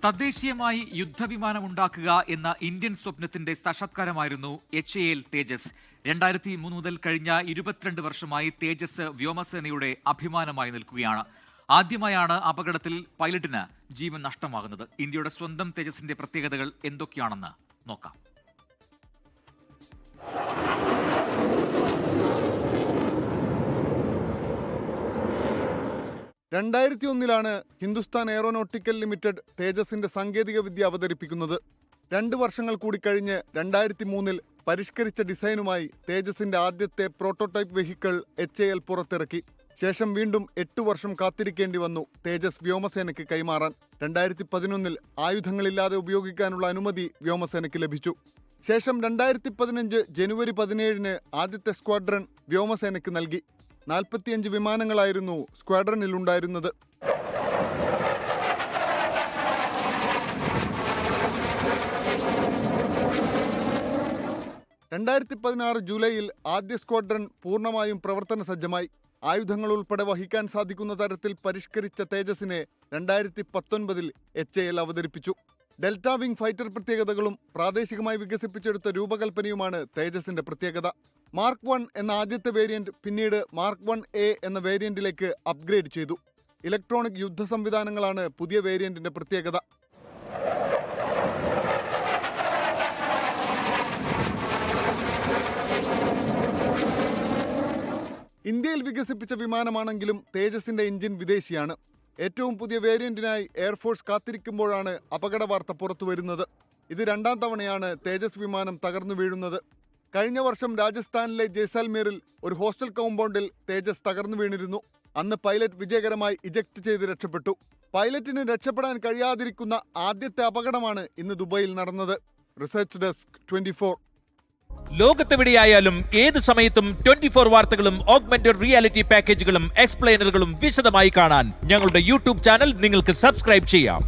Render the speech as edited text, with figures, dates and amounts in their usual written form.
തദ്ദേശീയമായി യുദ്ധവിമാനമുണ്ടാക്കുക എന്ന ഇന്ത്യൻ സ്വപ്നത്തിന്റെ സാക്ഷാത്കാരമായിരുന്നു HAL തേജസ്. 2003 മുതൽ കഴിഞ്ഞ 22 വർഷമായി തേജസ് വ്യോമസേനയുടെ അഭിമാനമായി നിൽക്കുകയാണ്. ആദ്യമായാണ് അപകടത്തിൽ പൈലറ്റിന് ജീവൻ നഷ്ടമാകുന്നത്. ഇന്ത്യയുടെ സ്വന്തം തേജസിന്റെ പ്രത്യേകതകൾ എന്തൊക്കെയാണെന്ന് നോക്കാം. 2001 ഹിന്ദുസ്ഥാൻ എയറോനോട്ടിക്കൽ ലിമിറ്റഡ് തേജസിന്റെ സാങ്കേതിക വിദ്യ അവതരിപ്പിക്കുന്നത്. 2 വർഷങ്ങൾ കൂടി കഴിഞ്ഞ് 2003 പരിഷ്കരിച്ച ഡിസൈനുമായി തേജസിന്റെ ആദ്യത്തെ പ്രോട്ടോടൈപ്പ് വെഹിക്കിൾ HAL പുറത്തിറക്കി. ശേഷം വീണ്ടും 8 വർഷം കാത്തിരിക്കേണ്ടി വന്നു തേജസ് വ്യോമസേനയ്ക്ക് കൈമാറാൻ. 2011 ആയുധങ്ങളില്ലാതെ ഉപയോഗിക്കാനുള്ള അനുമതി വ്യോമസേനയ്ക്ക് ലഭിച്ചു. ശേഷം 2015 ജനുവരി 17 ആദ്യത്തെ സ്ക്വാഡ്രൺ വ്യോമസേനയ്ക്ക് നൽകി. 45 വിമാനങ്ങളായിരുന്നു സ്ക്വാഡ്രണിൽ ഉണ്ടായിരുന്നത്. ജൂലൈയിൽ ആദ്യ സ്ക്വാഡ്രൺ പൂർണ്ണമായും പ്രവർത്തന സജ്ജമായി. ആയുധങ്ങൾ ഉൾപ്പെടെ വഹിക്കാൻ സാധിക്കുന്ന തരത്തിൽ പരിഷ്കരിച്ച തേജസിനെ 2019 HAL അവതരിപ്പിച്ചു. ഡെൽറ്റ വിംഗ് ഫൈറ്റർ പ്രത്യേകതകളും പ്രാദേശികമായി വികസിപ്പിച്ചെടുത്ത രൂപകൽപ്പനയുമാണ് തേജസിന്റെ പ്രത്യേകത. മാർക്ക് 1 എന്ന ആദ്യത്തെ വേരിയന്റ് പിന്നീട് മാർക്ക് 1A എന്ന വേരിയന്റിലേക്ക് അപ്ഗ്രേഡ് ചെയ്തു. ഇലക്ട്രോണിക് യുദ്ധ സംവിധാനങ്ങളാണ് പുതിയ വേരിയന്റിന്റെ പ്രത്യേകത. ഇന്ത്യയിൽ വികസിപ്പിച്ച വിമാനമാണെങ്കിലും തേജസിന്റെ എഞ്ചിൻ വിദേശിയാണ്. ഏറ്റവും പുതിയ വേരിയന്റിനായി എയർഫോഴ്സ് കാത്തിരിക്കുമ്പോഴാണ് അപകട വാർത്ത പുറത്തുവരുന്നത്. ഇത് 2ാം തവണയാണ് തേജസ് വിമാനം തകർന്നു വീഴുന്നത്. കഴിഞ്ഞ വർഷം രാജസ്ഥാനിലെ ജയ്സാൽമീറിൽ ഒരു ഹോസ്റ്റൽ കോമ്പൗണ്ടിൽ തേജസ് തകർന്നു വീണിരുന്നു. അന്ന് പൈലറ്റ് വിജയകരമായി ഇജക്ട് ചെയ്ത് രക്ഷപ്പെട്ടു. പൈലറ്റിന് രക്ഷപ്പെടാൻ കഴിയാതിരിക്കുന്ന ആദ്യത്തെ അപകടമാണ് ഇന്ന് ദുബൈയിൽ നടന്നത്. Research desk 24. ലോകത്തെവിടെയായാലും ഏത് സമയത്തും 24 വാർത്തകളും ഓഗ്മെന്റഡ് റിയാലിറ്റി പാക്കേജുകളും എക്സ്പ്ലെയിനറുകളും വിശദമായി കാണാൻ ഞങ്ങളുടെ യൂട്യൂബ് ചാനൽ നിങ്ങൾക്ക് സബ്സ്ക്രൈബ് ചെയ്യാം.